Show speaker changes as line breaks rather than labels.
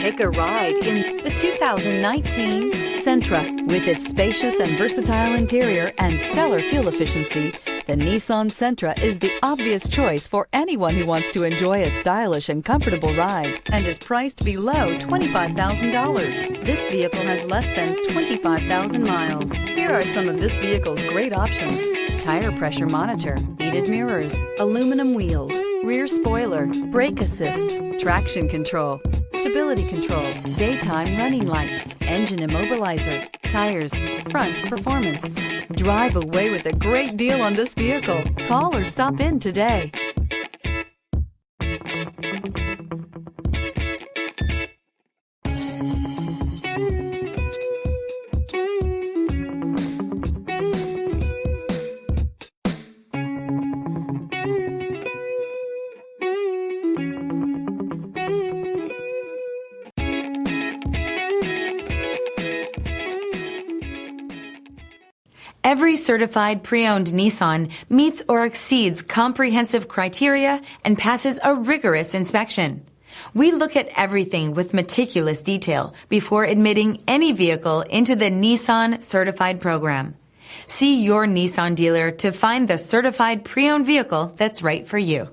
Take a ride in the 2019 Sentra. With its spacious and versatile interior and stellar fuel efficiency, the Nissan Sentra is the obvious choice for anyone who wants to enjoy a stylish and comfortable ride and is priced below $25,000. This vehicle has less than 25,000 miles. Here are some of this vehicle's great options: tire pressure monitor, heated mirrors, aluminum wheels, rear spoiler, brake assist, traction control, stability control, daytime running lights, engine immobilizer, tires, front performance. Drive away with a great deal on this vehicle. Call or stop in today.
Every certified pre-owned Nissan meets or exceeds comprehensive criteria and passes a rigorous inspection. We look at everything with meticulous detail before admitting any vehicle into the Nissan Certified program. See your Nissan dealer to find the certified pre-owned vehicle that's right for you.